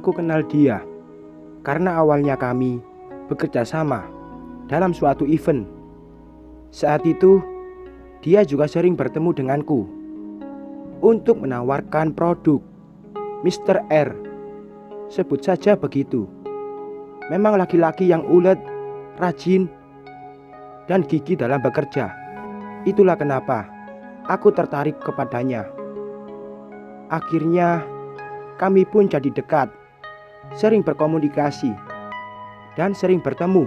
Aku kenal dia karena awalnya kami bekerja sama dalam suatu event. Saat itu, dia juga sering bertemu denganku untuk menawarkan produk Mr. R. Sebut saja begitu. Memang laki-laki yang ulet, rajin, dan gigih dalam bekerja. Itulah kenapa aku tertarik kepadanya. Akhirnya kami pun jadi dekat, sering berkomunikasi, dan sering bertemu,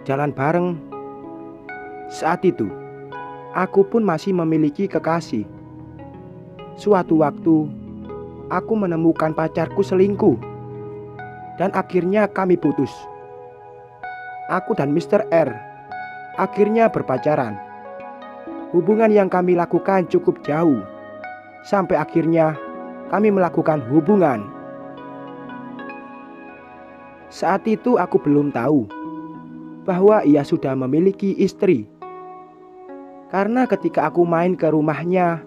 jalan bareng. Saat itu, aku pun masih memiliki kekasih. Suatu waktu, aku menemukan pacarku selingkuh, dan akhirnya kami putus. Aku dan Mr. R akhirnya berpacaran. Hubungan yang kami lakukan cukup jauh, sampai akhirnya kami melakukan hubungan. Saat itu aku belum tahu bahwa ia sudah memiliki istri. Karena ketika aku main ke rumahnya,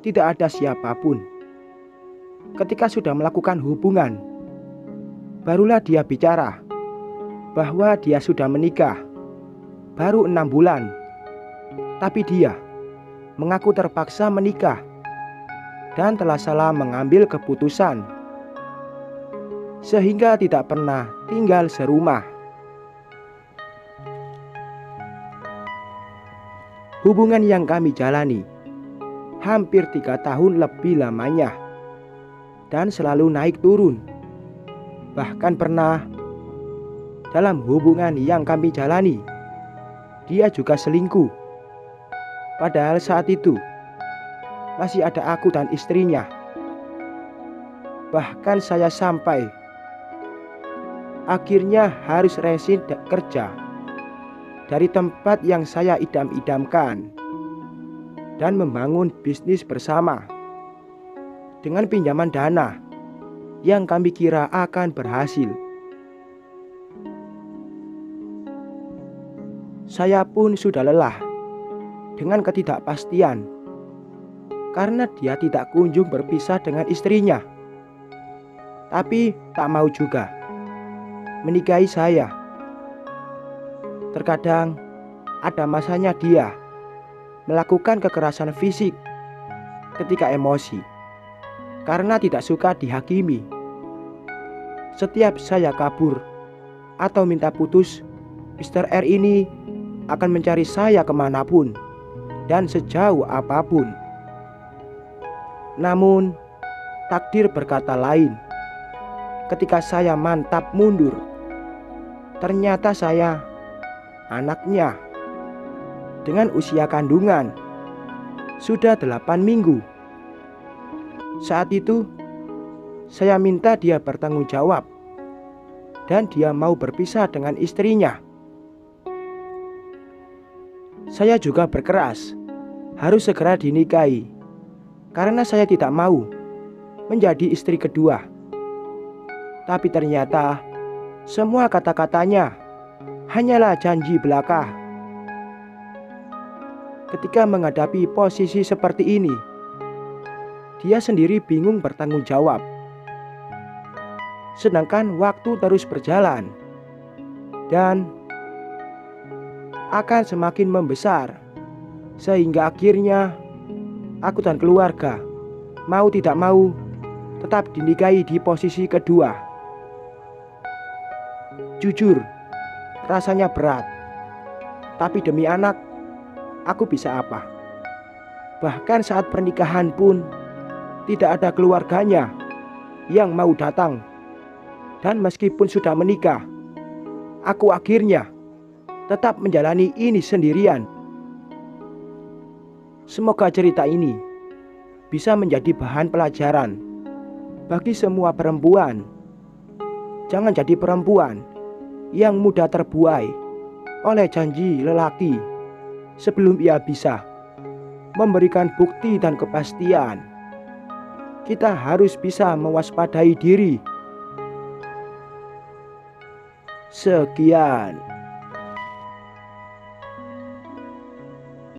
tidak ada siapapun. Ketika sudah melakukan hubungan, barulah dia bicara bahwa dia sudah menikah baru 6 bulan. Tapi dia mengaku terpaksa menikah dan telah salah mengambil keputusan, sehingga tidak pernah tinggal serumah. Hubungan yang kami jalani hampir 3 tahun lebih lamanya, dan selalu naik turun. Bahkan pernah dalam hubungan yang kami jalani, dia juga selingkuh. Padahal saat itu masih ada aku dan istrinya. Bahkan saya sampai akhirnya harus resign kerja dari tempat yang saya idam-idamkan dan membangun bisnis bersama dengan pinjaman dana yang kami kira akan berhasil. Saya pun sudah lelah dengan ketidakpastian karena dia tidak kunjung berpisah dengan istrinya, tapi tak mau juga menikahi saya. Terkadang ada masanya dia melakukan kekerasan fisik ketika emosi karena tidak suka dihakimi. Setiap saya kabur atau minta putus, Mr. R ini akan mencari saya kemanapun dan sejauh apapun. Namun takdir berkata lain. Ketika saya mantap mundur, ternyata saya anaknya dengan usia kandungan sudah 8 minggu. Saat itu saya minta dia bertanggung jawab dan dia mau berpisah dengan istrinya. Saya juga berkeras harus segera dinikahi karena saya tidak mau menjadi istri kedua. Tapi ternyata semua kata-katanya hanyalah janji belaka. Ketika menghadapi posisi seperti ini, dia sendiri bingung bertanggung jawab. Sedangkan waktu terus berjalan dan akan semakin membesar, sehingga akhirnya aku dan keluarga mau tidak mau tetap dinikahi di posisi kedua. Jujur, rasanya berat, tapi demi anak, aku bisa apa? Bahkan saat pernikahan pun tidak ada keluarganya yang mau datang. Dan meskipun sudah menikah, aku akhirnya tetap menjalani ini sendirian. Semoga cerita ini bisa menjadi bahan pelajaran bagi semua perempuan. Jangan jadi perempuan yang mudah terbuai oleh janji lelaki sebelum ia bisa memberikan bukti dan kepastian. Kita harus bisa mewaspadai diri. Sekian.